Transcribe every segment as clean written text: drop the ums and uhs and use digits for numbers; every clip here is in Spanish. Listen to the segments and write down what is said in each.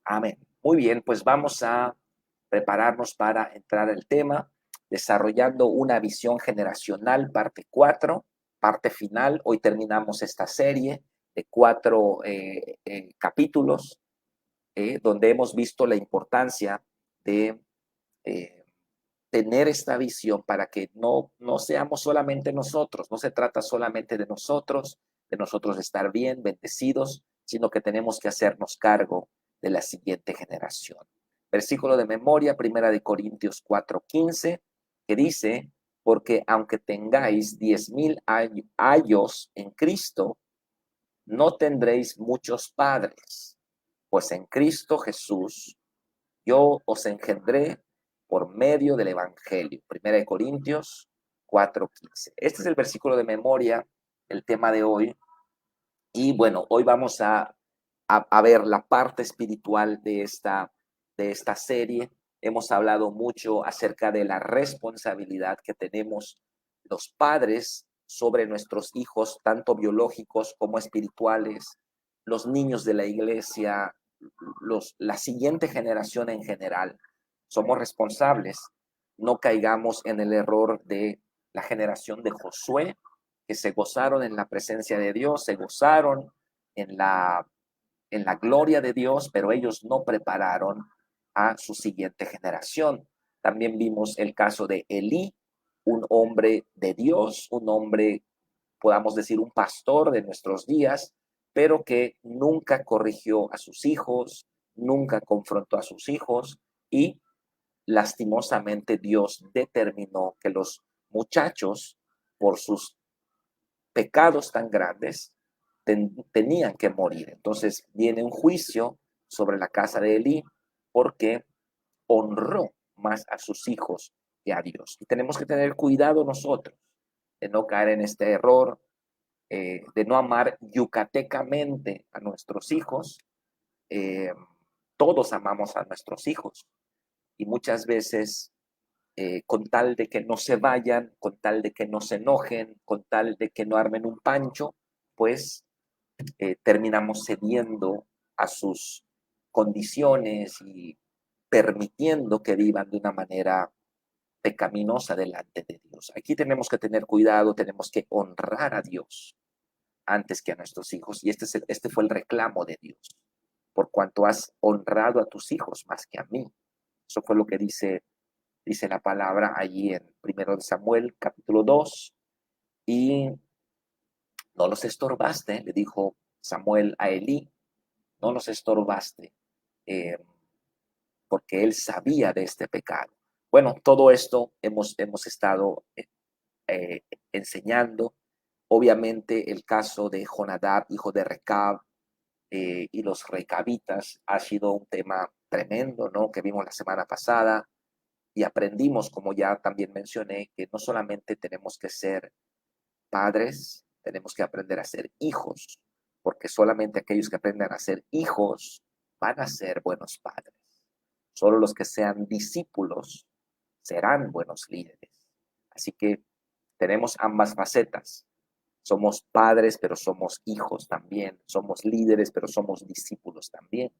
Amén. Muy bien, pues vamos a prepararnos para entrar al tema, desarrollando una visión generacional, parte 4, parte final. Hoy terminamos esta serie de 4 capítulos, donde hemos visto la importancia de eh, tener esta visión para que no seamos solamente nosotros, no se trata solamente de nosotros estar bien, bendecidos, sino que tenemos que hacernos cargo de la siguiente generación. Versículo de memoria, Primera de Corintios 4:15, que dice, porque aunque tengáis 10,000 años en Cristo, no tendréis muchos padres, pues en Cristo Jesús yo os engendré por medio del Evangelio. Primera de Corintios 4:15. Este es el versículo de memoria, el tema de hoy. Y bueno, hoy vamos a ver la parte espiritual de esta serie. Hemos hablado mucho acerca de la responsabilidad que tenemos los padres sobre nuestros hijos, tanto biológicos como espirituales, los niños de la iglesia, la siguiente generación en general. Somos responsables. No caigamos en el error de la generación de Josué, que se gozaron en la presencia de Dios, se gozaron en la gloria de Dios, pero ellos no prepararon a su siguiente generación. También vimos el caso de Elí, un hombre de Dios, un hombre, podamos decir, un pastor de nuestros días, pero que nunca corrigió a sus hijos, nunca confrontó a sus hijos y lastimosamente Dios determinó que los muchachos, por sus pecados tan grandes, tenían que morir. Entonces viene un juicio sobre la casa de Elí porque honró más a sus hijos que a Dios. Y tenemos que tener cuidado nosotros de no caer en este error, de no amar yucatecamente a nuestros hijos. Eh, todos amamos a nuestros hijos y muchas veces con tal de que no se vayan, con tal de que no se enojen, con tal de que no armen un pancho, pues terminamos cediendo a sus condiciones y permitiendo que vivan de una manera pecaminosa delante de Dios. Aquí tenemos que tener cuidado, tenemos que honrar a Dios antes que a nuestros hijos. Y este fue el reclamo de Dios, por cuanto has honrado a tus hijos más que a mí. Eso fue lo que dice la palabra allí en 1 Samuel capítulo 2. Y no los estorbaste, le dijo Samuel a Elí, no los estorbaste, eh, porque él sabía de este pecado. Bueno, todo esto hemos estado enseñando. Obviamente el caso de Jonadab, hijo de Recab, y los recabitas ha sido un tema tremendo, ¿no? Que vimos la semana pasada y aprendimos, como ya también mencioné, que no solamente tenemos que ser padres, tenemos que aprender a ser hijos, porque solamente aquellos que aprendan a ser hijos van a ser buenos padres. Solo los que sean discípulos serán buenos líderes. Así que tenemos ambas facetas. Somos padres, pero somos hijos también. Somos líderes, pero somos discípulos también.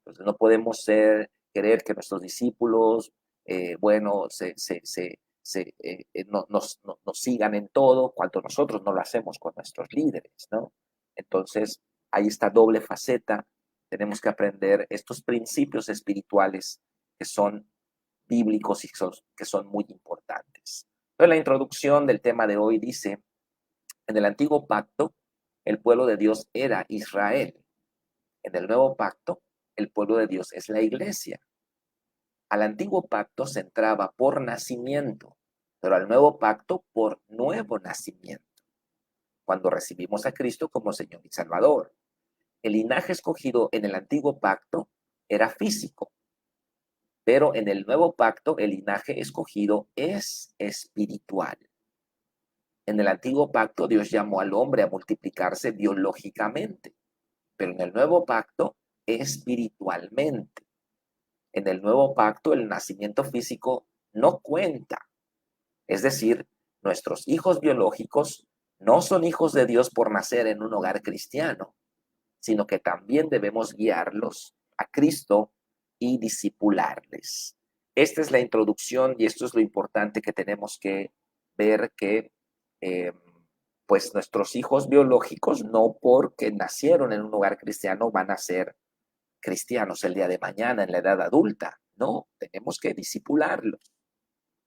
Entonces no podemos querer que nuestros discípulos, bueno, nos sigan en todo cuando nosotros no lo hacemos con nuestros líderes, ¿no? Entonces, hay esta doble faceta. Tenemos que aprender estos principios espirituales que son bíblicos y que son muy importantes. Entonces, la introducción del tema de hoy dice, en el antiguo pacto, el pueblo de Dios era Israel. En el nuevo pacto, el pueblo de Dios es la iglesia. Al antiguo pacto se entraba por nacimiento, pero al nuevo pacto por nuevo nacimiento, cuando recibimos a Cristo como Señor y Salvador. El linaje escogido en el antiguo pacto era físico, pero en el nuevo pacto el linaje escogido es espiritual. En el antiguo pacto Dios llamó al hombre a multiplicarse biológicamente, pero en el nuevo pacto espiritualmente. En el nuevo pacto el nacimiento físico no cuenta. Es decir, nuestros hijos biológicos no son hijos de Dios por nacer en un hogar cristiano, sino que también debemos guiarlos a Cristo y discipularles. Esta es la introducción y esto es lo importante que tenemos que ver que pues nuestros hijos biológicos no porque nacieron en un hogar cristiano van a ser cristianos el día de mañana en la edad adulta. No, tenemos que discipularlos,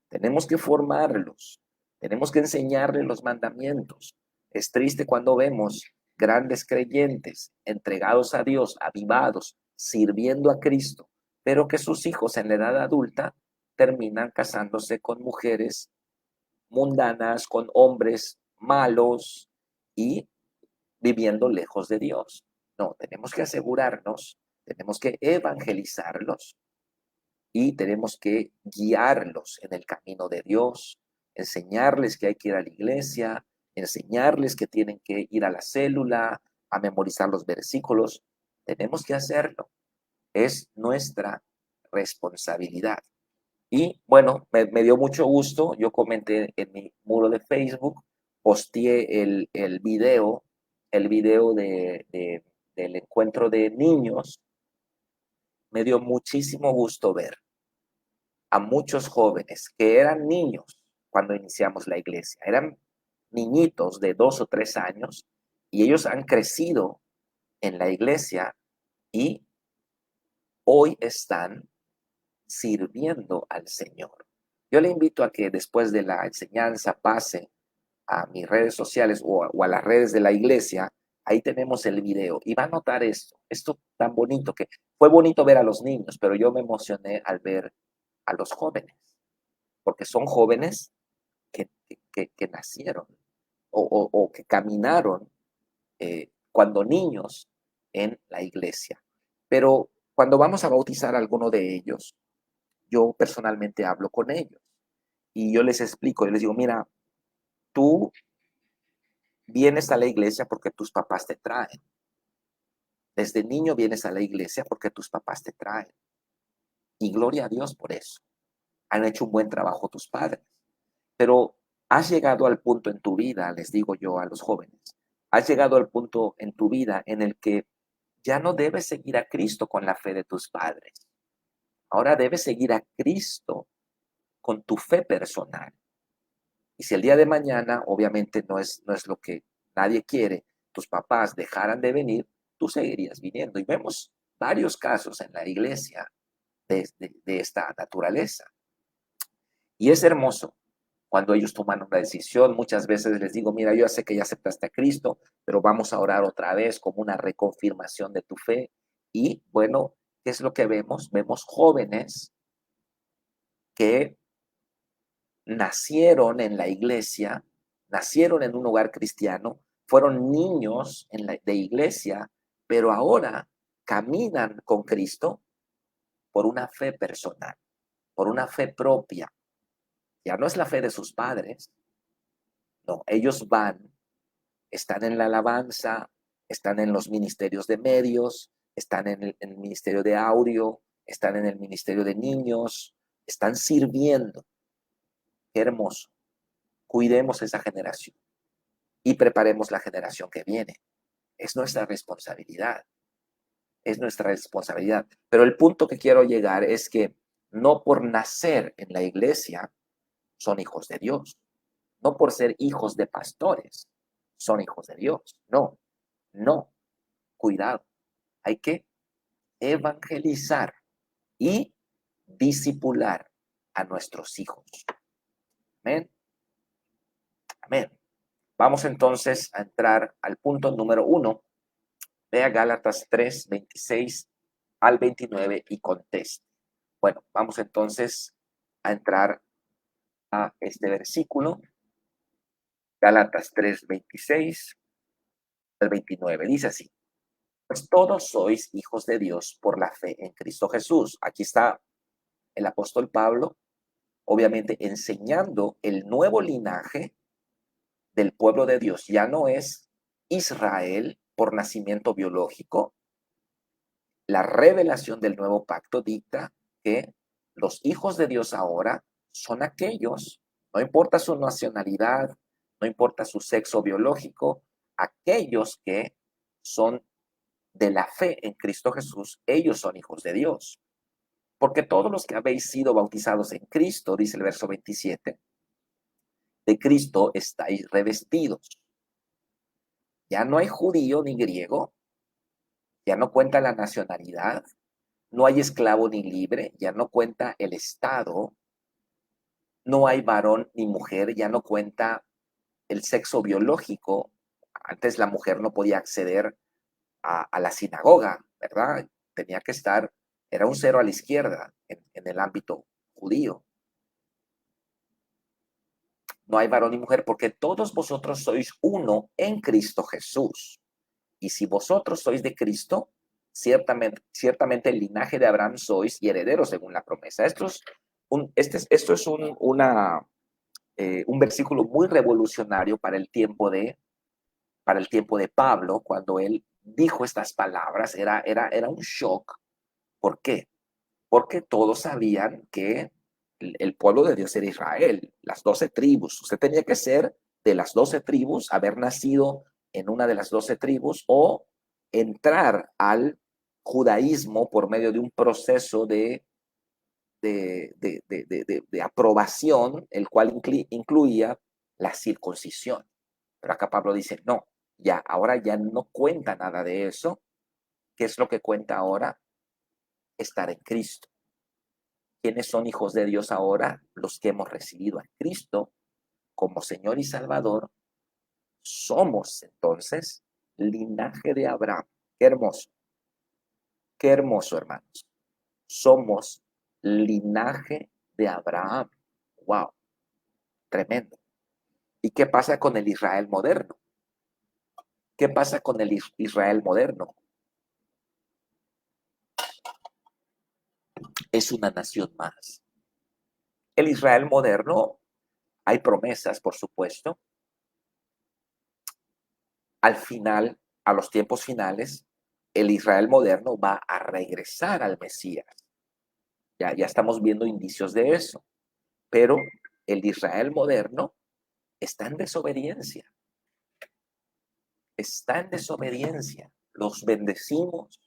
tenemos que formarlos, tenemos que enseñarles los mandamientos. Es triste cuando vemos grandes creyentes entregados a Dios, avivados, sirviendo a Cristo, pero que sus hijos en la edad adulta terminan casándose con mujeres mundanas, con hombres malos y viviendo lejos de Dios. No, tenemos que asegurarnos, tenemos que evangelizarlos y tenemos que guiarlos en el camino de Dios, enseñarles que hay que ir a la iglesia, enseñarles que tienen que ir a la célula, a memorizar los versículos. Tenemos que hacerlo. Es nuestra responsabilidad. Y bueno, me dio mucho gusto. Yo comenté en mi muro de Facebook, posteé el video del encuentro de niños. Me dio muchísimo gusto ver a muchos jóvenes que eran niños cuando iniciamos la iglesia. Eran niñitos de 2 o 3 años y ellos han crecido en la iglesia y hoy están sirviendo al Señor. Yo le invito a que después de la enseñanza pase a mis redes sociales o a las redes de la iglesia. Ahí tenemos el video y va a notar esto tan bonito que fue bonito ver a los niños, pero yo me emocioné al ver a los jóvenes, porque son jóvenes que nacieron o que caminaron cuando niños en la iglesia. Pero cuando vamos a bautizar a alguno de ellos, yo personalmente hablo con ellos y yo les explico, yo les digo, mira, tú vienes a la iglesia porque tus papás te traen. Desde niño vienes a la iglesia porque tus papás te traen. Y gloria a Dios por eso. Han hecho un buen trabajo tus padres. Pero has llegado al punto en tu vida, les digo yo a los jóvenes, has llegado al punto en tu vida en el que ya no debes seguir a Cristo con la fe de tus padres. Ahora debes seguir a Cristo con tu fe personal. Y si el día de mañana, obviamente no es lo que nadie quiere, tus papás dejaran de venir, tú seguirías viniendo. Y vemos varios casos en la iglesia de esta naturaleza. Y es hermoso cuando ellos toman una decisión. Muchas veces les digo, mira, yo ya sé que ya aceptaste a Cristo, pero vamos a orar otra vez como una reconfirmación de tu fe. Y bueno, ¿qué es lo que vemos? Vemos jóvenes que nacieron en la iglesia, nacieron en un hogar cristiano, fueron niños de iglesia, pero ahora caminan con Cristo por una fe personal, por una fe propia. Ya no es la fe de sus padres, no, ellos van, están en la alabanza, están en los ministerios de medios, están en el ministerio de audio, están en el ministerio de niños, están sirviendo. Qué hermoso. Cuidemos esa generación y preparemos la generación que viene. Es nuestra responsabilidad, es nuestra responsabilidad. Pero el punto que quiero llegar es que no por nacer en la iglesia son hijos de Dios, no por ser hijos de pastores son hijos de Dios. No, no, cuidado. Hay que evangelizar y discipular a nuestros hijos. Amén. Amén. Vamos entonces a entrar al punto número 1. Vea Gálatas 3, 26 al 29 y conteste. Bueno, vamos entonces a entrar a este versículo. Gálatas 3, 26 al 29. Dice así. Pues todos sois hijos de Dios por la fe en Cristo Jesús. Aquí está el apóstol Pablo, obviamente enseñando el nuevo linaje del pueblo de Dios. Ya no es Israel por nacimiento biológico. La revelación del nuevo pacto dicta que los hijos de Dios ahora son aquellos, no importa su nacionalidad, no importa su sexo biológico, aquellos que son de la fe en Cristo Jesús, ellos son hijos de Dios. Porque todos los que habéis sido bautizados en Cristo, dice el verso 27, de Cristo estáis revestidos. Ya no hay judío ni griego, ya no cuenta la nacionalidad, no hay esclavo ni libre, ya no cuenta el estado, no hay varón ni mujer, ya no cuenta el sexo biológico. Antes la mujer no podía acceder a la sinagoga, ¿verdad? Tenía que estar, era un cero a la izquierda en el ámbito judío. No hay varón ni mujer, porque todos vosotros sois uno en Cristo Jesús. Y si vosotros sois de Cristo, ciertamente el linaje de Abraham sois y herederos según la promesa. Esto es un versículo muy revolucionario para el tiempo de Pablo, cuando él dijo estas palabras. Era un shock. ¿Por qué? Porque todos sabían que el pueblo de Dios era Israel, las 12 tribus. Usted tenía que ser de las 12 tribus, haber nacido en una de las 12 tribus o entrar al judaísmo por medio de un proceso de aprobación, el cual incluía la circuncisión. Pero acá Pablo dice, no, ya, ahora ya no cuenta nada de eso. ¿Qué es lo que cuenta ahora? Estar en Cristo. ¿Quiénes son hijos de Dios ahora? Los que hemos recibido a Cristo como Señor y Salvador. Somos entonces linaje de Abraham. Qué hermoso, hermanos. Somos linaje de Abraham. Wow, tremendo. ¿Y qué pasa con el Israel moderno? ¿Qué pasa con el Israel moderno? Es una nación más. El Israel moderno, hay promesas, por supuesto. Al final, a los tiempos finales, el Israel moderno va a regresar al Mesías. Ya estamos viendo indicios de eso. Pero el Israel moderno está en desobediencia. Está en desobediencia. Los bendecimos.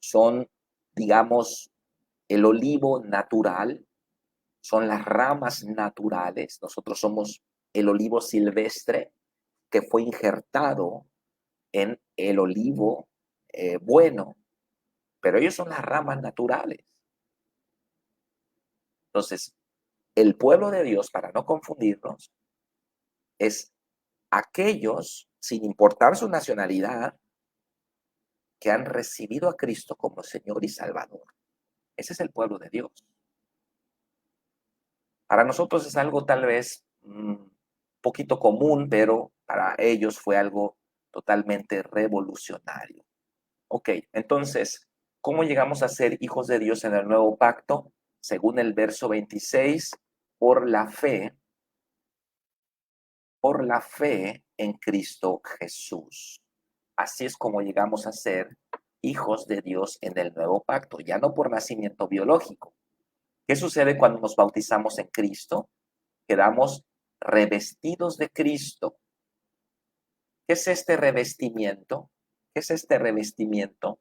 Son, digamos, el olivo natural. Son las ramas naturales. Nosotros somos el olivo silvestre que fue injertado en el olivo bueno, pero ellos son las ramas naturales. Entonces, el pueblo de Dios, para no confundirnos, es aquellos, sin importar su nacionalidad, que han recibido a Cristo como Señor y Salvador. Ese es el pueblo de Dios. Para nosotros es algo tal vez poquito común, pero para ellos fue algo totalmente revolucionario. Ok, entonces, ¿cómo llegamos a ser hijos de Dios en el nuevo pacto? Según el verso 26, por la fe en Cristo Jesús. Así es como llegamos a ser hijos de Dios en el nuevo pacto, ya no por nacimiento biológico. ¿Qué sucede cuando nos bautizamos en Cristo? Quedamos revestidos de Cristo. ¿Qué es este revestimiento? ¿Qué es este revestimiento?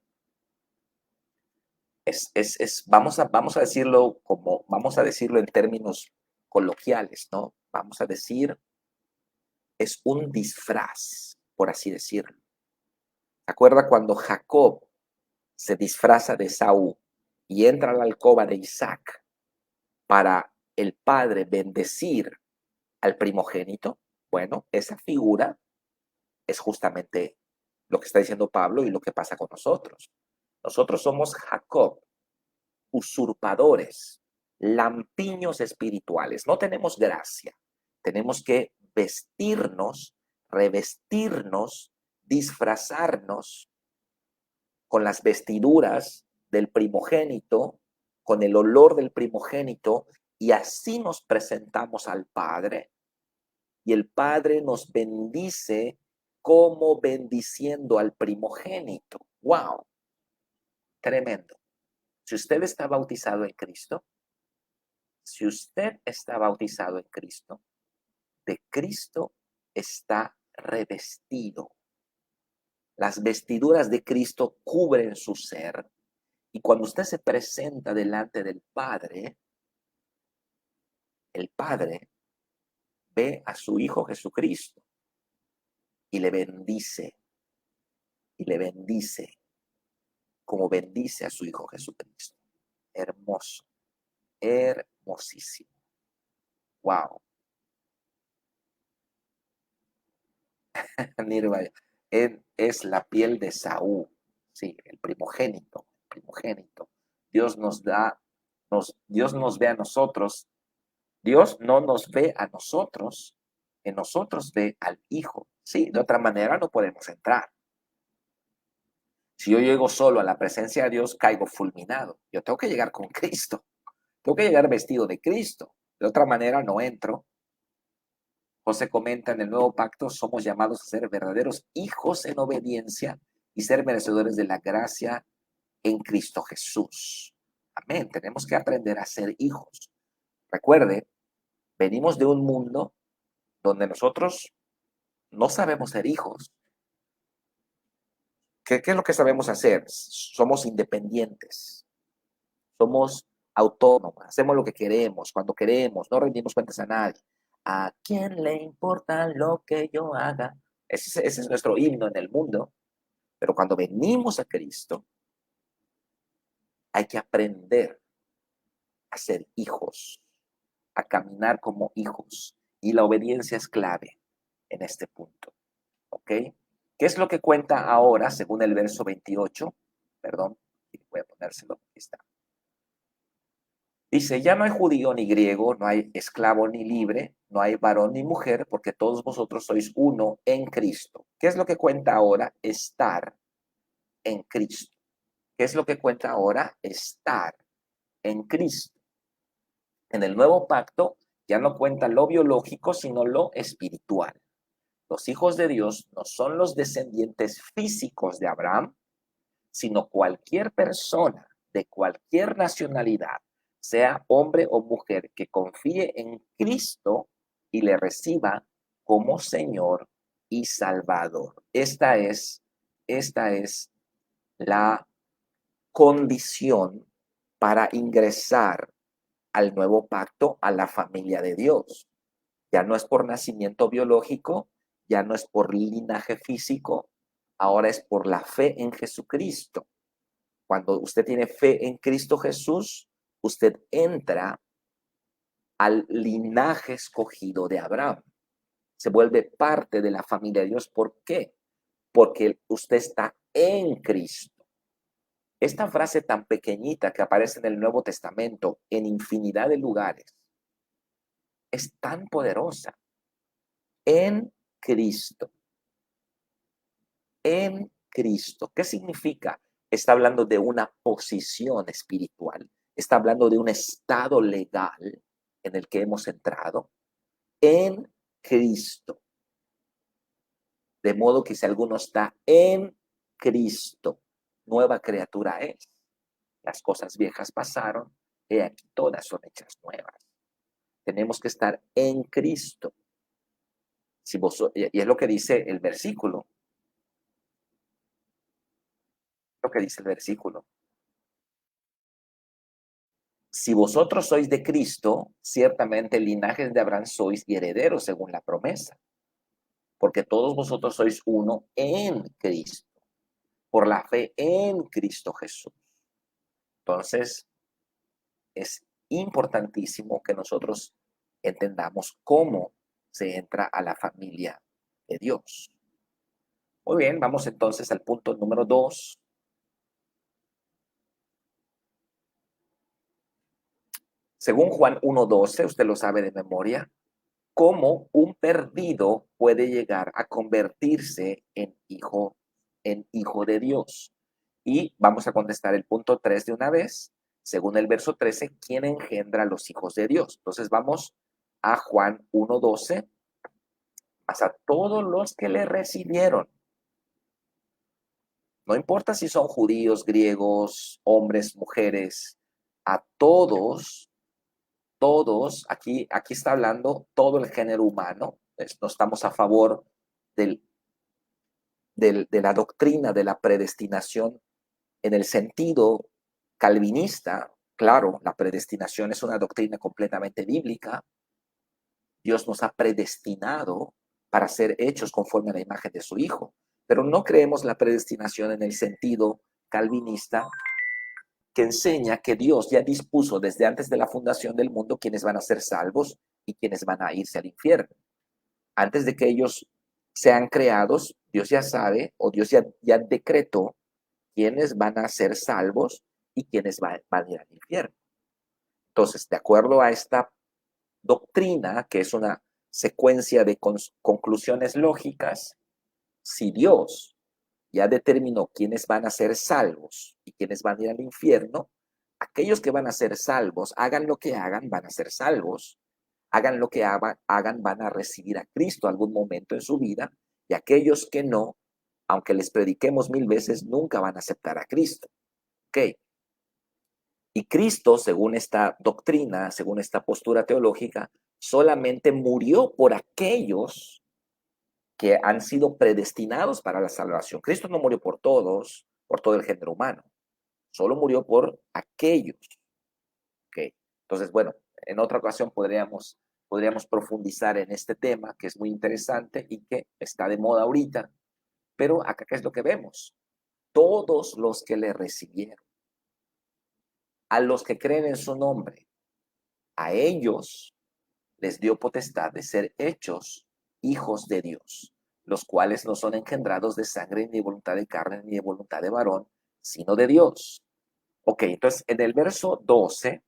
Vamos a decirlo vamos a decirlo en términos coloquiales, ¿no? Vamos a decir, es un disfraz, por así decirlo. ¿Se acuerda cuando Jacob se disfraza de Esaú y entra a la alcoba de Isaac para el padre bendecir al primogénito? Bueno, esa figura es justamente lo que está diciendo Pablo y lo que pasa con nosotros. Nosotros somos Jacob, usurpadores, lampiños espirituales. No tenemos gracia. Tenemos que vestirnos, revestirnos, disfrazarnos con las vestiduras del primogénito, con el olor del primogénito, y así nos presentamos al Padre. Y el Padre nos bendice como bendiciendo al primogénito. ¡Wow! Tremendo. Si usted está bautizado en Cristo, si usted está bautizado en Cristo, de Cristo está revestido. Las vestiduras de Cristo cubren su ser. Y cuando usted se presenta delante del Padre, el Padre ve a su Hijo Jesucristo y le bendice, y le bendice como bendice a su Hijo Jesucristo. Hermoso, hermosísimo. Wow. Nirvana. Él es la piel de Saúl, sí, el primogénito, primogénito. Dios nos da, Dios nos ve a nosotros. Dios no nos ve a nosotros, en nosotros ve al Hijo. Sí, de otra manera no podemos entrar. Si yo llego solo a la presencia de Dios, caigo fulminado. Yo tengo que llegar con Cristo. Tengo que llegar vestido de Cristo. De otra manera no entro. José comenta en el nuevo pacto, somos llamados a ser verdaderos hijos en obediencia y ser merecedores de la gracia en Cristo Jesús. Amén. Tenemos que aprender a ser hijos. Recuerde, venimos de un mundo donde nosotros no sabemos ser hijos. ¿Qué es lo que sabemos hacer? Somos independientes, somos autónomos, hacemos lo que queremos, cuando queremos, no rendimos cuentas a nadie. ¿A quién le importa lo que yo haga? Ese es nuestro himno en el mundo. Pero cuando venimos a Cristo, hay que aprender a ser hijos, a caminar como hijos. Y la obediencia es clave en este punto. ¿Ok? ¿Qué es lo que cuenta ahora, según el verso 28? Perdón, voy a ponérselo. Aquí está. Dice, ya no hay judío ni griego, no hay esclavo ni libre, no hay varón ni mujer, porque todos vosotros sois uno en Cristo. ¿Qué es lo que cuenta ahora? Estar en Cristo. ¿Qué es lo que cuenta ahora? Estar en Cristo. En el nuevo pacto ya no cuenta lo biológico, sino lo espiritual. Los hijos de Dios no son los descendientes físicos de Abraham, sino cualquier persona de cualquier nacionalidad, sea hombre o mujer, que confíe en Cristo y le reciba como Señor y Salvador. Esta es la condición para ingresar al nuevo pacto, a la familia de Dios. Ya no es por nacimiento biológico, ya no es por linaje físico, ahora es por la fe en Jesucristo. Cuando usted tiene fe en Cristo Jesús, usted entra al linaje escogido de Abraham. Se vuelve parte de la familia de Dios. ¿Por qué? Porque usted está en Cristo. Esta frase tan pequeñita que aparece en el Nuevo Testamento en infinidad de lugares es tan poderosa. En Cristo. En Cristo. ¿Qué significa? Está hablando de una posición espiritual. Está hablando de un estado legal en el que hemos entrado. En Cristo. De modo que si alguno está en Cristo, nueva criatura es. Las cosas viejas pasaron, y aquí todas son hechas nuevas. Tenemos que estar en Cristo. Si y es lo que dice el versículo. Lo que dice el versículo. Si vosotros sois de Cristo, ciertamente linajes de Abraham sois y herederos según la promesa. Porque todos vosotros sois uno en Cristo, por la fe en Cristo Jesús. Entonces, es importantísimo que nosotros entendamos cómo se entra a la familia de Dios. Muy bien, vamos entonces al punto número 2. Según Juan 1:12, usted lo sabe de memoria, cómo un perdido puede llegar a convertirse en hijo de Dios. Y vamos a contestar el punto 3 de una vez. Según el verso 13, ¿quién engendra a los hijos de Dios? Entonces vamos a Juan 1:12. Más a todos los que le recibieron. No importa si son judíos, griegos, hombres, mujeres, a todos, aquí está hablando todo el género humano. No estamos a favor del de la doctrina de la predestinación en el sentido calvinista. Claro, la predestinación es una doctrina completamente bíblica. Dios nos ha predestinado para ser hechos conforme a la imagen de su Hijo, pero no creemos la predestinación en el sentido calvinista, que enseña que Dios ya dispuso desde antes de la fundación del mundo quienes van a ser salvos y quienes van a irse al infierno. Antes de que ellos sean creados, Dios ya sabe, o Dios ya decretó quiénes van a ser salvos y quiénes van a ir al infierno. Entonces, de acuerdo a esta doctrina, que es una secuencia de conclusiones lógicas, si Dios ya determinó quiénes van a ser salvos y quiénes van a ir al infierno, aquellos que van a ser salvos, hagan lo que hagan, van a ser salvos. Hagan lo que hagan, van a recibir a Cristo algún momento en su vida, y aquellos que no, aunque les prediquemos 1000 veces, nunca van a aceptar a Cristo. ¿Ok? Y Cristo, según esta doctrina, según esta postura teológica, solamente murió por aquellos que han sido predestinados para la salvación. Cristo no murió por todos, por todo el género humano, solo murió por aquellos. ¿Ok? Entonces, bueno, en otra ocasión podríamos profundizar en este tema, que es muy interesante y que está de moda ahorita, pero acá, ¿qué es lo que vemos? Todos los que le recibieron, a los que creen en su nombre, a ellos les dio potestad de ser hechos hijos de Dios, los cuales no son engendrados de sangre, ni de voluntad de carne, ni de voluntad de varón, sino de Dios. Ok, entonces en el verso 12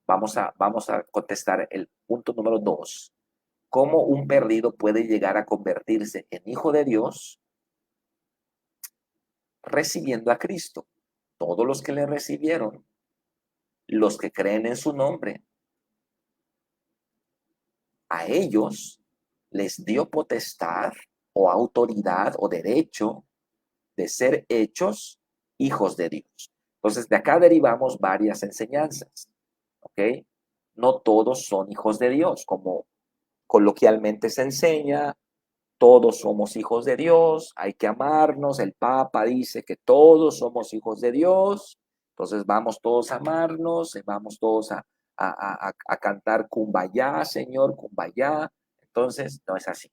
vamos a contestar el punto número 2. ¿Cómo un perdido puede llegar a convertirse en hijo de Dios? Recibiendo a Cristo. Todos los que le recibieron, los que creen en su nombre, a ellos les dio potestad o autoridad o derecho de ser hechos hijos de Dios. Entonces, de acá derivamos varias enseñanzas, ¿ok? No todos son hijos de Dios, como coloquialmente se enseña. Todos somos hijos de Dios, hay que amarnos. El Papa dice que todos somos hijos de Dios, entonces vamos todos a amarnos, vamos todos a cantar Kumbaya, Señor, Kumbaya. Entonces, no es así.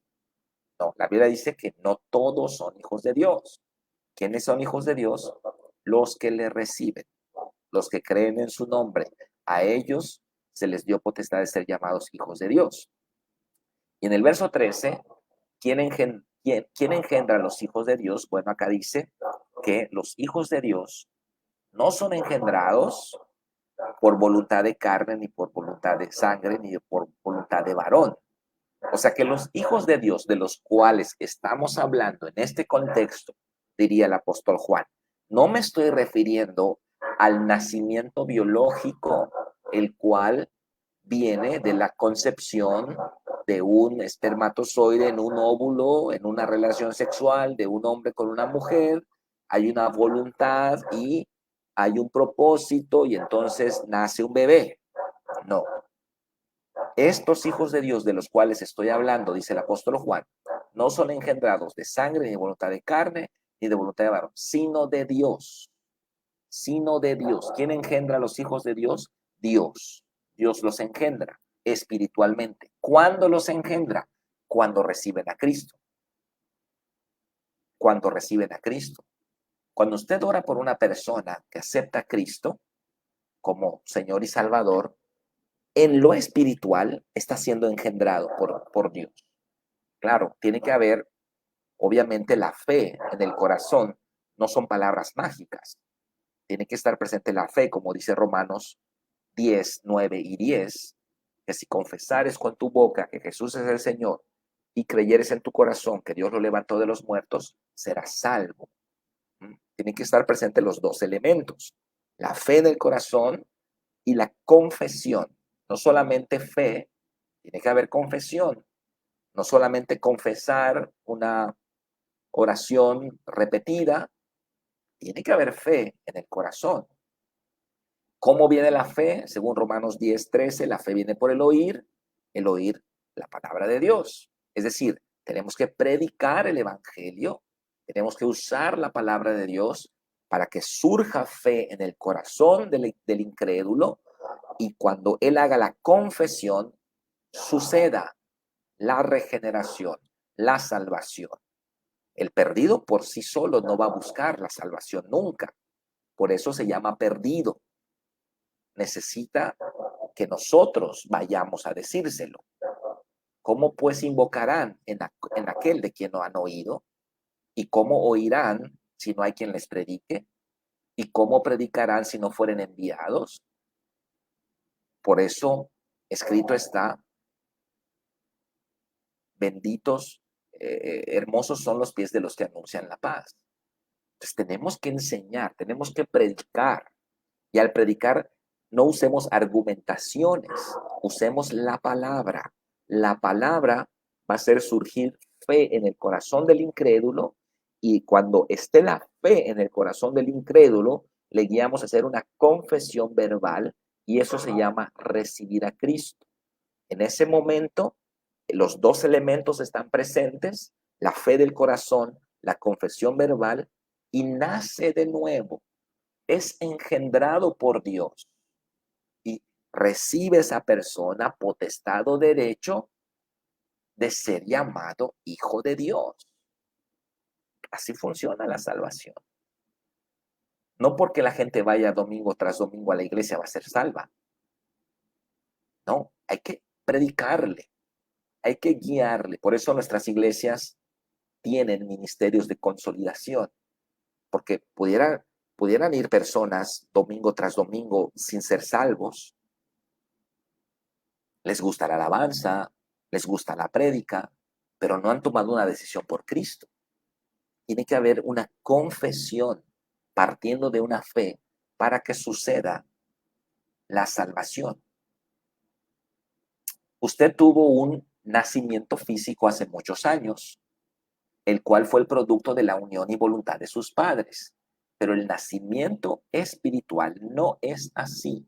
No, la Biblia dice que no todos son hijos de Dios. ¿Quiénes son hijos de Dios? Los que le reciben, los que creen en su nombre. A ellos se les dio potestad de ser llamados hijos de Dios. Y en el verso 13, ¿quién engendra a los hijos de Dios? Bueno, acá dice que los hijos de Dios no son engendrados por voluntad de carne, ni por voluntad de sangre, ni por voluntad de varón. O sea que los hijos de Dios de los cuales estamos hablando en este contexto, diría el apóstol Juan, no me estoy refiriendo al nacimiento biológico, el cual viene de la concepción de un espermatozoide en un óvulo, en una relación sexual de un hombre con una mujer. Hay una voluntad y hay un propósito y entonces nace un bebé. No. Estos hijos de Dios de los cuales estoy hablando, dice el apóstol Juan, no son engendrados de sangre, ni de voluntad de carne, ni de voluntad de varón, sino de Dios. Sino de Dios. ¿Quién engendra a los hijos de Dios? Dios. Dios los engendra espiritualmente. ¿Cuándo los engendra? Cuando reciben a Cristo. Cuando reciben a Cristo. Cuando usted ora por una persona que acepta a Cristo como Señor y Salvador, en lo espiritual está siendo engendrado por Dios. Claro, tiene que haber, obviamente, la fe en el corazón. No son palabras mágicas. Tiene que estar presente la fe, como dice Romanos 10, 9 y 10, que si confesares con tu boca que Jesús es el Señor y creyeres en tu corazón que Dios lo levantó de los muertos, serás salvo. Tienen que estar presentes los dos elementos, la fe en el corazón y la confesión. No solamente fe, tiene que haber confesión. No solamente confesar una oración repetida, tiene que haber fe en el corazón. ¿Cómo viene la fe? Según Romanos 10, 13, la fe viene por el oír la palabra de Dios. Es decir, tenemos que predicar el evangelio Tenemos que usar la palabra de Dios para que surja fe en el corazón del incrédulo y cuando él haga la confesión, suceda la regeneración, la salvación. El perdido por sí solo no va a buscar la salvación nunca. Por eso se llama perdido. Necesita que nosotros vayamos a decírselo. ¿Cómo pues invocarán en aquel de quien no han oído? ¿Y cómo oirán si no hay quien les predique? ¿Y cómo predicarán si no fueren enviados? Por eso escrito está, benditos, hermosos son los pies de los que anuncian la paz. Entonces tenemos que enseñar, tenemos que predicar. Y al predicar no usemos argumentaciones, usemos la palabra. La palabra va a hacer surgir fe en el corazón del incrédulo y cuando esté la fe en el corazón del incrédulo, le guiamos a hacer una confesión verbal y eso se llama recibir a Cristo. En ese momento, los dos elementos están presentes, la fe del corazón, la confesión verbal, y nace de nuevo, es engendrado por Dios y recibe esa persona potestad o derecho de ser llamado hijo de Dios. Así funciona la salvación. No porque la gente vaya domingo tras domingo a la iglesia va a ser salva. No, hay que predicarle, hay que guiarle. Por eso nuestras iglesias tienen ministerios de consolidación, porque pudieran ir personas domingo tras domingo sin ser salvos. Les gusta la alabanza, les gusta la prédica, pero no han tomado una decisión por Cristo. Tiene que haber una confesión partiendo de una fe para que suceda la salvación. Usted tuvo un nacimiento físico hace muchos años, el cual fue el producto de la unión y voluntad de sus padres. Pero el nacimiento espiritual no es así,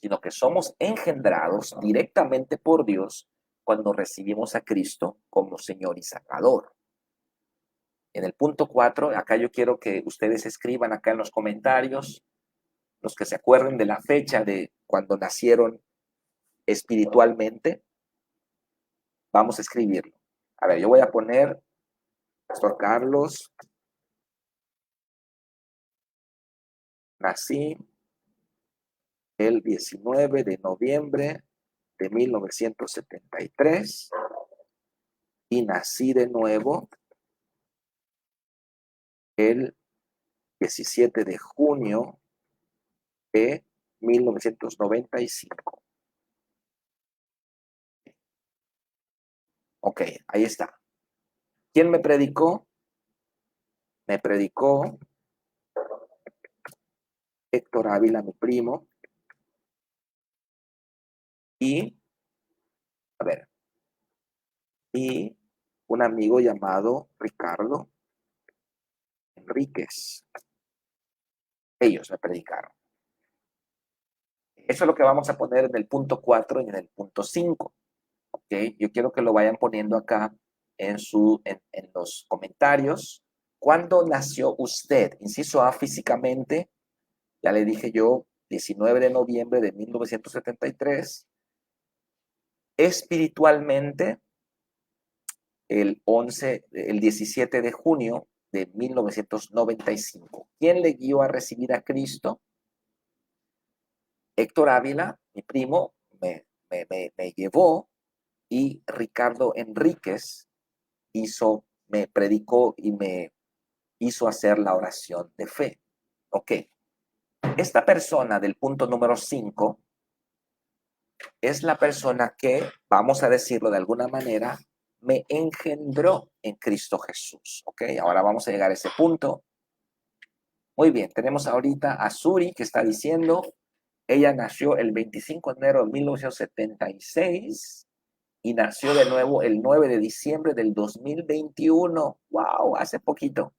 sino que somos engendrados directamente por Dios cuando recibimos a Cristo como Señor y Salvador. En el punto 4, acá yo quiero que ustedes escriban acá en los comentarios, los que se acuerden de la fecha de cuando nacieron espiritualmente, vamos a escribirlo. A ver, yo voy a poner, Pastor Carlos, nací el 19 de noviembre de 1973 y nací de nuevo el 17 de junio de 1995. Ok, ahí está. ¿Quién me predicó? Me predicó Héctor Ávila, mi primo, y, a ver, y un amigo llamado Ricardo Enríquez. Ellos me predicaron. Eso es lo que vamos a poner en el punto 4 y en el punto 5. ¿Okay? Yo quiero que lo vayan poniendo acá en los comentarios. ¿Cuándo nació usted? Inciso A, físicamente, ya le dije yo, 19 de noviembre de 1973. Espiritualmente, el 17 de junio de 1995. ¿Quién le guió a recibir a Cristo? Héctor Ávila, mi primo, me llevó y Ricardo Enríquez me predicó y me hizo hacer la oración de fe. Ok. Esta persona del punto número 5 es la persona que, vamos a decirlo de alguna manera, me engendró en Cristo Jesús. Ok, ahora vamos a llegar a ese punto. Muy bien, tenemos ahorita a Suri que está diciendo, ella nació el 25 de enero de 1976 y nació de nuevo el 9 de diciembre del 2021. ¡Wow! Hace poquito.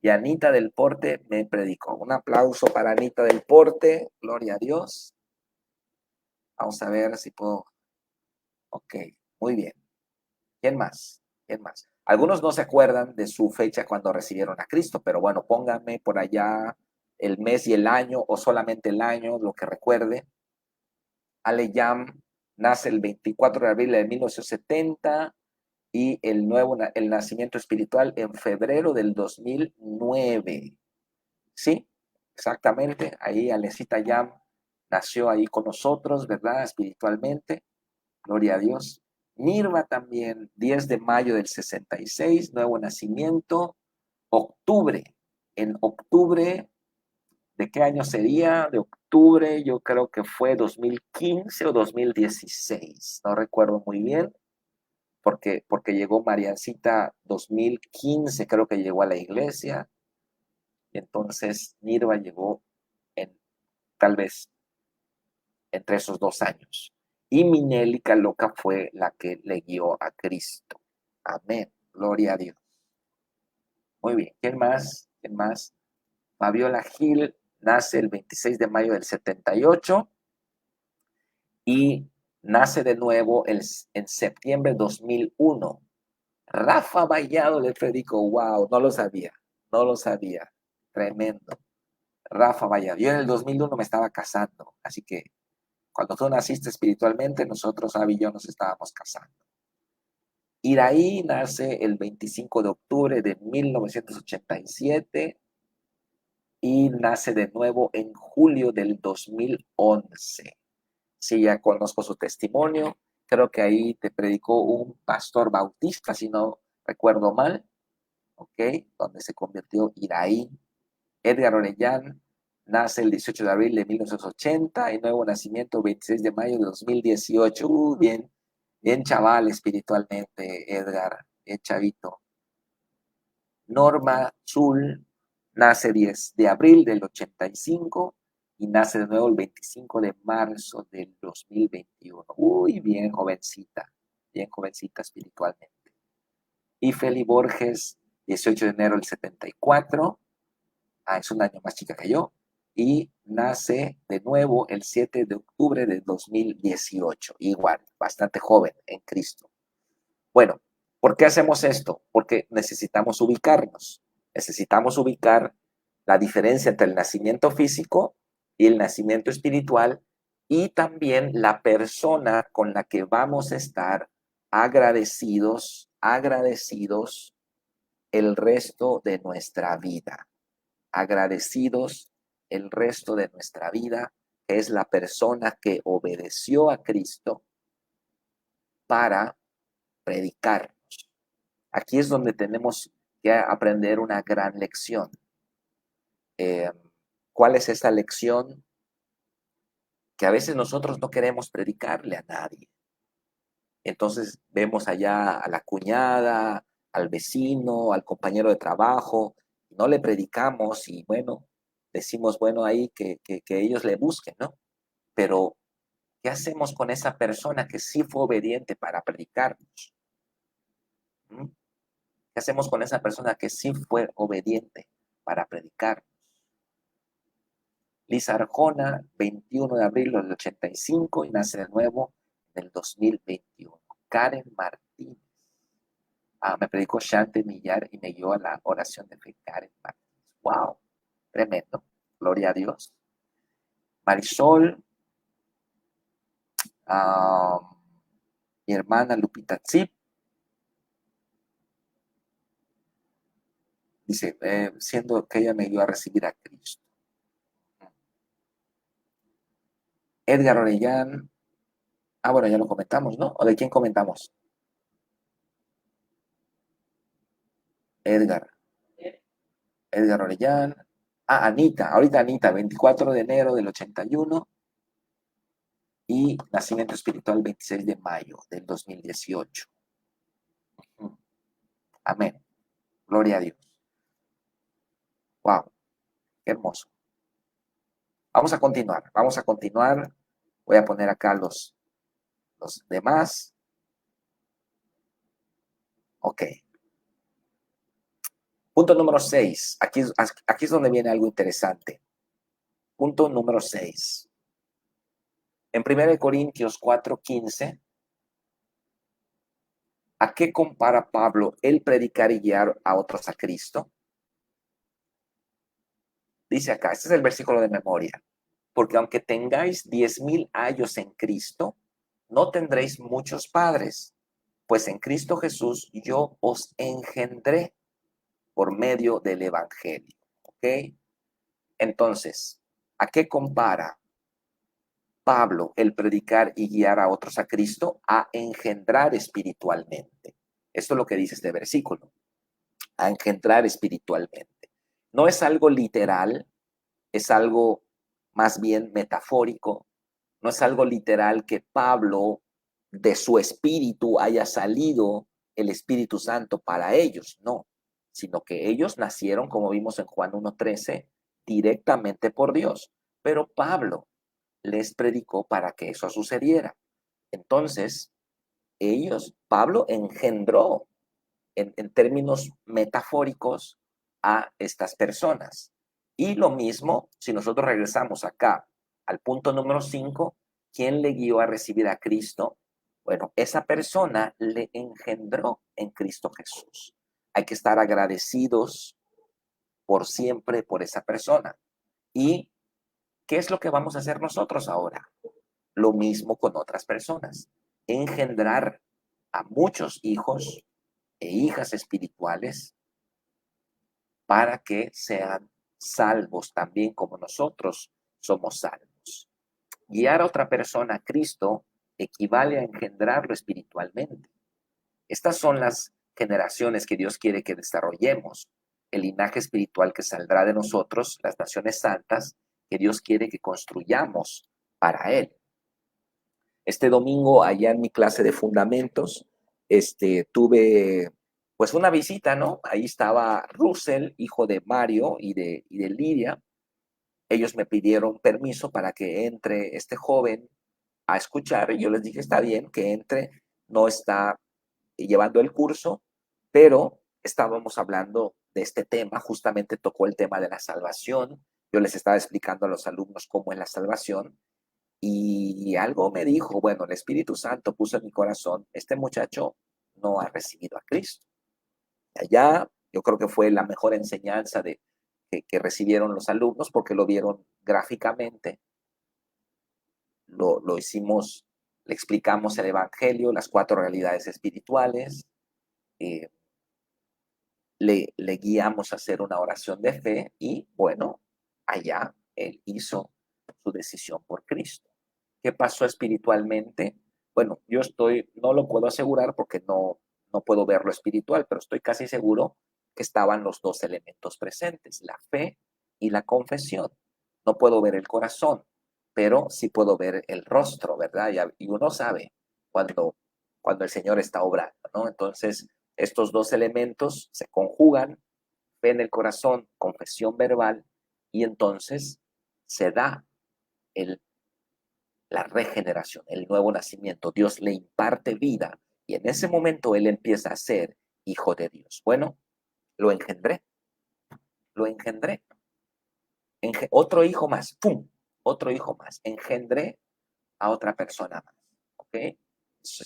Y Anita del Porte me predicó. Un aplauso para Anita del Porte. Gloria a Dios. Vamos a ver si puedo. Ok, muy bien. ¿Quién más? ¿Quién más? Algunos no se acuerdan de su fecha cuando recibieron a Cristo, pero bueno, pónganme por allá el mes y el año o solamente el año, lo que recuerde. Ale Yam nace el 24 de abril de 1970 y el nacimiento espiritual en febrero del 2009. Sí, exactamente. Ahí Alecita Yam nació ahí con nosotros, ¿verdad? Espiritualmente. Gloria a Dios. Nirva también, 10 de mayo del 66, nuevo nacimiento. Octubre. En octubre, ¿de qué año sería? De octubre, yo creo que fue 2015 o 2016. No recuerdo muy bien, porque llegó Mariancita 2015, creo que llegó a la iglesia. Y entonces Nirva llegó en, tal vez entre esos 2 años. Y Minélica Loca fue la que le guió a Cristo. Amén. Gloria a Dios. Muy bien. ¿Quién más? ¿Quién más? Fabiola Gil nace el 26 de mayo del 78 y nace de nuevo en septiembre de 2001. Rafa Vallado le predicó. Wow, no lo sabía. No lo sabía. Tremendo. Rafa Vallado. Yo en el 2001 me estaba casando, así que cuando tú naciste espiritualmente, nosotros, Abby y yo, nos estábamos casando. Iraí nace el 25 de octubre de 1987 y nace de nuevo en julio del 2011. Sí, ya conozco su testimonio. Creo que ahí te predicó un pastor bautista, si no recuerdo mal, ¿ok? Donde se convirtió Iraí. Edgar Orellán nace el 18 de abril de 1980 y nuevo nacimiento 26 de mayo de 2018. Bien, bien chaval espiritualmente, Edgar, bien chavito. Norma Zul nace 10 de abril del 85 y nace de nuevo el 25 de marzo del 2021. Bien jovencita espiritualmente. Y Feli Borges, 18 de enero del 74. Es un año más chica que yo, y nace de nuevo el 7 de octubre de 2018, igual, bastante joven en Cristo. Bueno, ¿por qué hacemos esto? Porque necesitamos ubicar la diferencia entre el nacimiento físico y el nacimiento espiritual y también la persona con la que vamos a estar agradecidos el resto de nuestra vida. Agradecidos el resto de nuestra vida, que es la persona que obedeció a Cristo para predicarnos. Aquí es donde tenemos que aprender una gran lección. ¿Cuál es esa lección? Que a veces nosotros no queremos predicarle a nadie. Entonces vemos allá a la cuñada, al vecino, al compañero de trabajo, no le predicamos y bueno, decimos, bueno, ahí que ellos le busquen, ¿no? Pero, ¿qué hacemos con esa persona que sí fue obediente para predicarnos? ¿Mm? ¿Qué hacemos con esa persona que sí fue obediente para predicarnos? Lisa Arjona, 21 de abril del 85 y nace de nuevo en el 2021. Karen Martínez. Me predicó Shante Millar y me guió a la oración de fe. Karen Martínez. Wow, tremendo. Gloria a Dios. Marisol, mi hermana Lupita Zip, dice, siendo que ella me dio a recibir a Cristo. Edgar Orellán, bueno, ya lo comentamos, ¿no? ¿O de quién comentamos? Edgar Orellán. Anita, ahorita Anita, 24 de enero del 81 y nacimiento espiritual 26 de mayo del 2018. Amén. Gloria a Dios. Wow, qué hermoso. Vamos a continuar. Voy a poner acá los demás. Ok. Punto número 6. Aquí es donde viene algo interesante. Punto número 6. En 1 Corintios 4:15 ¿A qué compara Pablo el predicar y guiar a otros a Cristo? Dice acá, este es el versículo de memoria. Porque aunque tengáis 10,000 años en Cristo, no tendréis muchos padres, pues en Cristo Jesús yo os engendré por medio del Evangelio. ¿Ok? Entonces, ¿a qué compara Pablo el predicar y guiar a otros a Cristo? A engendrar espiritualmente. Esto es lo que dice este versículo, a engendrar espiritualmente. No es algo literal, es algo más bien metafórico, no es algo literal que Pablo de su espíritu haya salido el Espíritu Santo para ellos, no, sino que ellos nacieron, como vimos en Juan 1:13, directamente por Dios. Pero Pablo les predicó para que eso sucediera. Entonces, Pablo engendró en términos metafóricos a estas personas. Y lo mismo, si nosotros regresamos acá al punto número 5, ¿quién le guió a recibir a Cristo? Bueno, esa persona le engendró en Cristo Jesús. Hay que estar agradecidos por siempre por esa persona. ¿Y qué es lo que vamos a hacer nosotros ahora? Lo mismo con otras personas. Engendrar a muchos hijos e hijas espirituales para que sean salvos también como nosotros somos salvos. Guiar a otra persona a Cristo equivale a engendrarlo espiritualmente. Estas son las generaciones que Dios quiere que desarrollemos, el linaje espiritual que saldrá de nosotros, las naciones santas que Dios quiere que construyamos para Él. Este domingo, allá en mi clase de fundamentos, tuve pues una visita, ¿no? Ahí estaba Russell, hijo de Mario y de Lidia. Ellos me pidieron permiso para que entre este joven a escuchar. Y yo les dije, está bien, que entre. No está llevando el curso, pero estábamos hablando de este tema. Justamente tocó el tema de la salvación. Yo les estaba explicando a los alumnos cómo es la salvación. Y algo me dijo, bueno, el Espíritu Santo puso en mi corazón, este muchacho no ha recibido a Cristo. Allá yo creo que fue la mejor enseñanza que recibieron los alumnos porque lo vieron gráficamente, lo hicimos, le explicamos el Evangelio, las 4 realidades espirituales, eh, le guiamos a hacer una oración de fe y bueno, allá él hizo su decisión por Cristo. ¿Qué pasó espiritualmente? Bueno, no lo puedo asegurar porque no puedo ver lo espiritual, pero estoy casi seguro que estaban los 2 elementos presentes, la fe y la confesión. No puedo ver el corazón, pero sí puedo ver el rostro, ¿verdad? Y uno sabe cuando el Señor está obrando, ¿no? Entonces, estos 2 elementos se conjugan, fe en el corazón, confesión verbal, y entonces se da el la regeneración, el nuevo nacimiento. Dios le imparte vida y en ese momento él empieza a ser hijo de Dios. Bueno, lo engendré, lo engendré. Otro hijo más, ¡pum! Otro hijo más. Engendré a otra persona más. ¿Ok?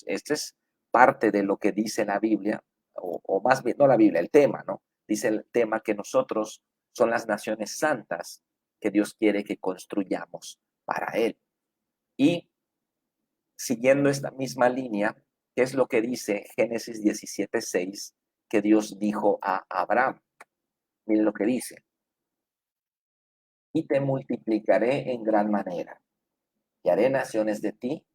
Este es parte de lo que dice la Biblia, o más bien, no la Biblia, el tema, ¿no? Dice el tema que nosotros son las naciones santas que Dios quiere que construyamos para Él. Y siguiendo esta misma línea, ¿qué es lo que dice Génesis 17:6 que Dios dijo a Abraham? Miren lo que dice. Y te multiplicaré en gran manera, y haré naciones de ti,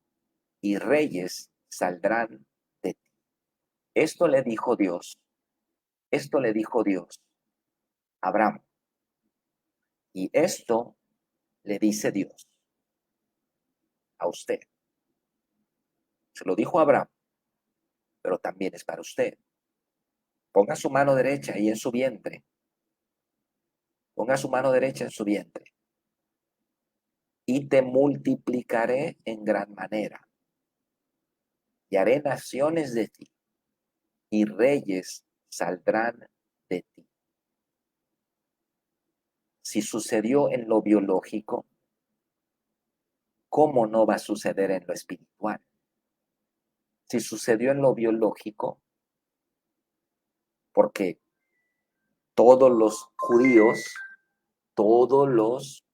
y reyes saldrán de ti. Esto le dijo Dios, esto le dijo Dios a Abraham. Y esto le dice Dios a usted. Se lo dijo a Abraham, pero también es para usted. Ponga su mano derecha ahí en su vientre. Ponga su mano derecha en su vientre. Y te multiplicaré en gran manera, y haré naciones de ti, y reyes saldrán de ti. Si sucedió en lo biológico, ¿cómo no va a suceder en lo espiritual? Si sucedió en lo biológico, porque todos los judíos, todos los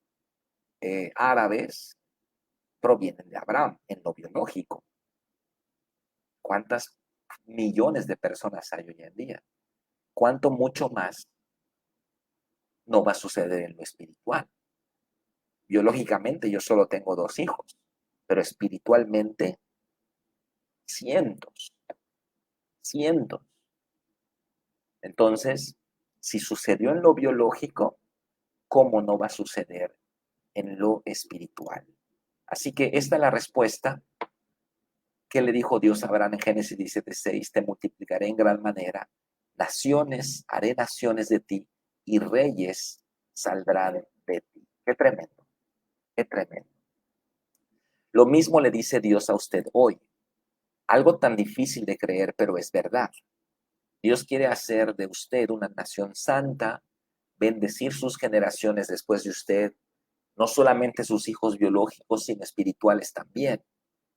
árabes provienen de Abraham en lo biológico. ¿Cuántas millones de personas hay hoy en día? ¿Cuánto mucho más no va a suceder en lo espiritual? Biológicamente yo solo tengo 2 hijos, pero espiritualmente cientos, cientos. Entonces, si sucedió en lo biológico, ¿cómo no va a suceder en lo espiritual? Así que esta es la respuesta que le dijo Dios a Abraham en Génesis 17:6, te multiplicaré en gran manera, naciones, haré naciones de ti y reyes saldrán de ti. Qué tremendo, qué tremendo. Lo mismo le dice Dios a usted hoy. Algo tan difícil de creer, pero es verdad. Dios quiere hacer de usted una nación santa, bendecir sus generaciones después de usted, no solamente sus hijos biológicos, sino espirituales también,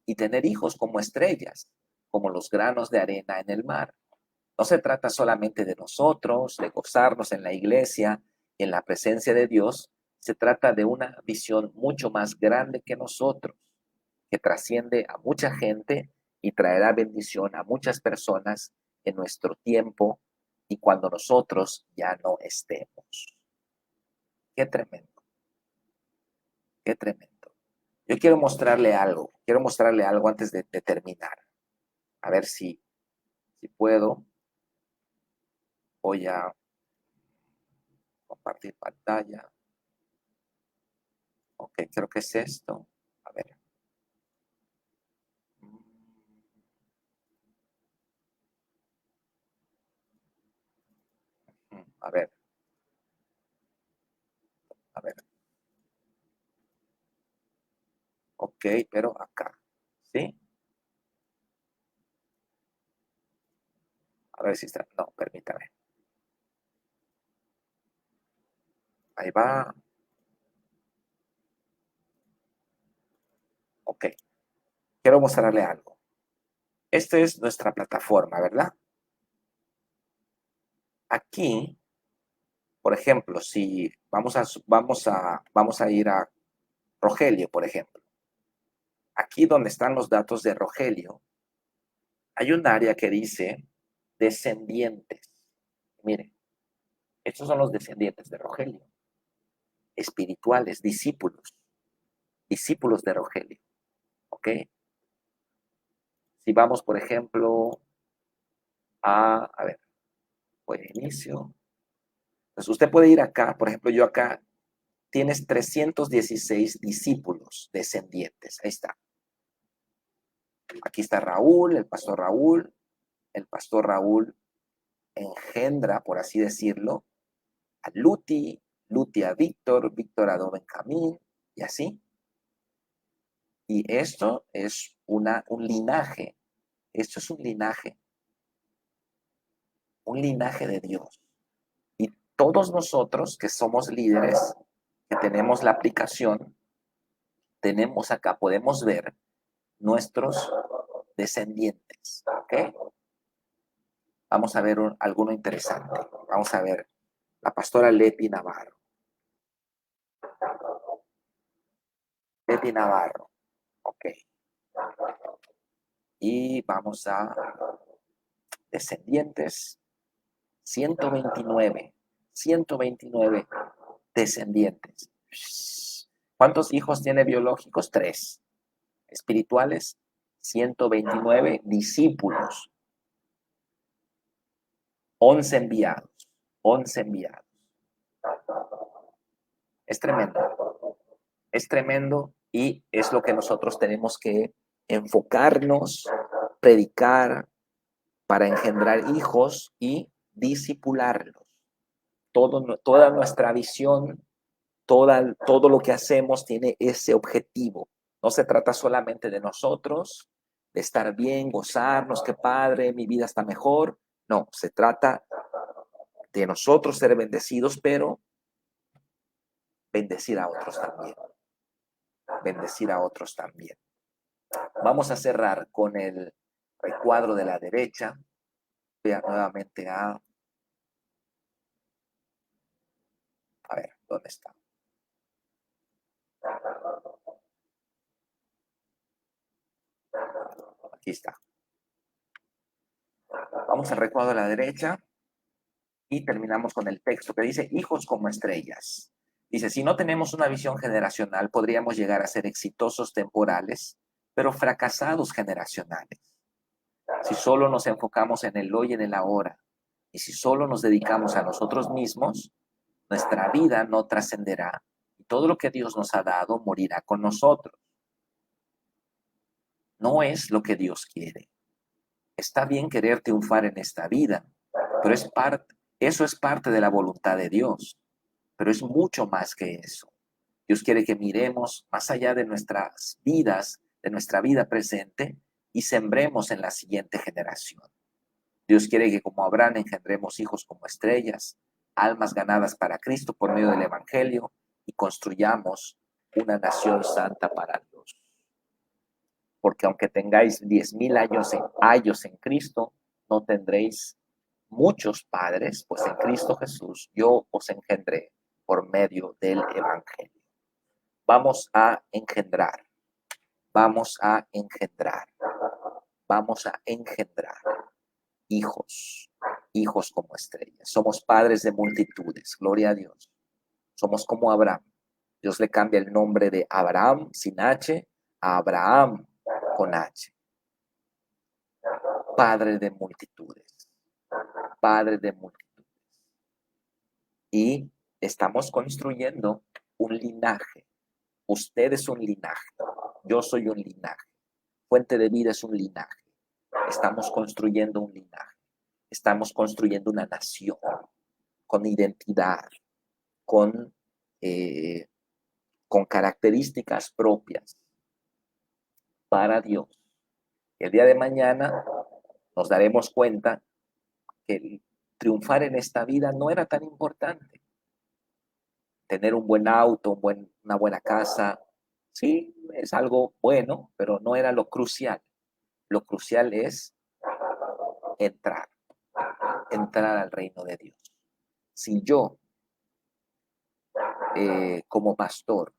y tener hijos como estrellas, como los granos de arena en el mar. No se trata solamente de nosotros, de gozarnos en la iglesia, en la presencia de Dios, se trata de una visión mucho más grande que nosotros, que trasciende a mucha gente y traerá bendición a muchas personas en nuestro tiempo y cuando nosotros ya no estemos. Qué tremendo, qué tremendo. Yo quiero mostrarle algo antes de terminar. A ver si puedo. Voy a compartir pantalla. Ok, creo que es esto. A ver. A ver, a ver. Ok, pero acá. ¿Sí? A ver si está. No, permítame. Ahí va. Ok. Quiero mostrarle algo. Esta es nuestra plataforma, ¿verdad? Aquí, por ejemplo, si vamos a ir a Rogelio, por ejemplo. Aquí donde están los datos de Rogelio, hay un área que dice descendientes. Miren, estos son los descendientes de Rogelio, espirituales, discípulos de Rogelio, ¿ok? Si vamos, por ejemplo, a ver, voy a inicio. Entonces usted puede ir acá, por ejemplo, yo acá, tienes 316 discípulos descendientes, ahí está. Aquí está Raúl, el pastor Raúl. El pastor Raúl engendra, por así decirlo, a Luti, Luti a Víctor, Víctor a Don Benjamín, y así. Y esto es un linaje, esto es un linaje de Dios. Y todos nosotros que somos líderes, que tenemos la aplicación, tenemos acá, podemos ver nuestros descendientes, ¿ok? Vamos a ver alguno interesante. Vamos a ver la pastora Leti Navarro. Leti Navarro, ok. Y vamos a descendientes, 129, 129 descendientes. ¿Cuántos hijos tiene biológicos? 3. Espirituales, 129 discípulos, 11 enviados, 11 enviados. Es tremendo y es lo que nosotros tenemos que enfocarnos, predicar para engendrar hijos y discipularlos. Toda nuestra visión, todo lo que hacemos tiene ese objetivo. No se trata solamente de nosotros, de estar bien, gozarnos, qué padre, mi vida está mejor. No, se trata de nosotros ser bendecidos, pero bendecir a otros también. Bendecir a otros también. Vamos a cerrar con el recuadro de la derecha. Vean nuevamente a A ver, ¿dónde está? Aquí está. Vamos al recuadro a la derecha y terminamos con el texto que dice, hijos como estrellas. Dice, si no tenemos una visión generacional, podríamos llegar a ser exitosos temporales, pero fracasados generacionales. Si solo nos enfocamos en el hoy y en el ahora, y si solo nos dedicamos a nosotros mismos, nuestra vida no trascenderá y todo lo que Dios nos ha dado morirá con nosotros. No es lo que Dios quiere. Está bien querer triunfar en esta vida, pero eso es parte de la voluntad de Dios, pero es mucho más que eso. Dios quiere que miremos más allá de nuestras vidas, de nuestra vida presente, y sembremos en la siguiente generación. Dios quiere que como Abraham engendremos hijos como estrellas, almas ganadas para Cristo por medio del Evangelio, y construyamos una nación santa para Dios. Porque aunque tengáis 10,000 años en Cristo, no tendréis muchos padres, pues en Cristo Jesús yo os engendré por medio del Evangelio. Vamos a engendrar, vamos a engendrar, vamos a engendrar hijos, hijos como estrellas. Somos padres de multitudes, gloria a Dios. Somos como Abraham. Dios le cambia el nombre de Abraham sin H a Abraham con H. Padre de multitudes, padre de multitudes. Y estamos construyendo un linaje. Usted es un linaje, yo soy un linaje. Fuente de Vida es un linaje. Estamos construyendo un linaje. Estamos construyendo una nación con identidad, con características propias para Dios. El día de mañana nos daremos cuenta que triunfar en esta vida no era tan importante. Tener un buen auto, una buena casa, sí, es algo bueno, pero no era lo crucial. Lo crucial es entrar al reino de Dios. Si yo, como pastor,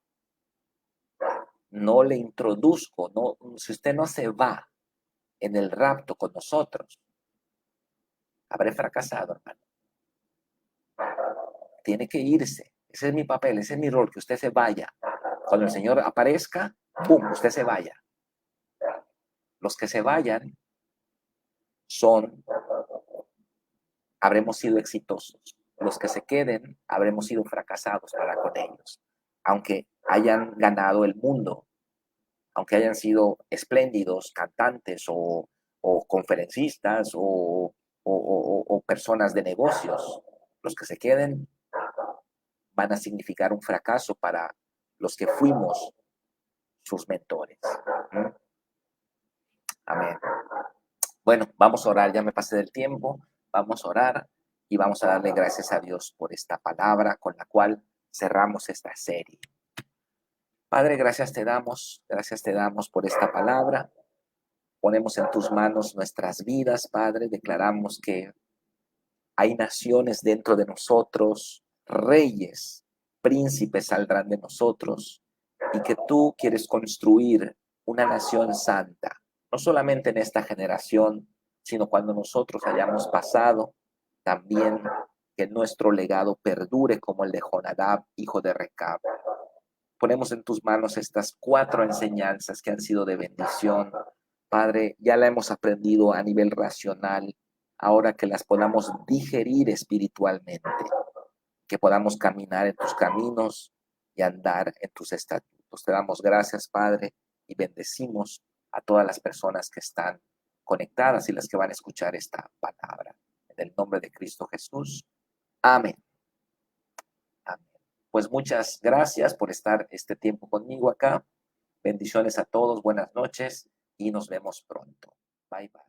no le introduzco, si usted no se va en el rapto con nosotros, habré fracasado, hermano. Tiene que irse. Ese es mi papel, ese es mi rol, que usted se vaya. Cuando el Señor aparezca, ¡pum!, usted se vaya. Los que se vayan habremos sido exitosos. Los que se queden, habremos sido fracasados para con ellos. Aunque hayan ganado el mundo, aunque hayan sido espléndidos cantantes o conferencistas o personas de negocios, los que se queden van a significar un fracaso para los que fuimos sus mentores. Amén. Bueno, vamos a orar, ya me pasé del tiempo, vamos a orar y vamos a darle gracias a Dios por esta palabra con la cual cerramos esta serie. Padre, gracias te damos por esta palabra. Ponemos en tus manos nuestras vidas, Padre, declaramos que hay naciones dentro de nosotros, reyes, príncipes saldrán de nosotros, y que tú quieres construir una nación santa, no solamente en esta generación, sino cuando nosotros hayamos pasado, también que nuestro legado perdure como el de Jonadab, hijo de Recab. Ponemos en tus manos estas 4 enseñanzas que han sido de bendición. Padre, ya la hemos aprendido a nivel racional, ahora que las podamos digerir espiritualmente, que podamos caminar en tus caminos y andar en tus estatutos. Te damos gracias, Padre, y bendecimos a todas las personas que están conectadas y las que van a escuchar esta palabra. En el nombre de Cristo Jesús. Amén. Amén. Pues muchas gracias por estar este tiempo conmigo acá. Bendiciones a todos, buenas noches y nos vemos pronto. Bye, bye.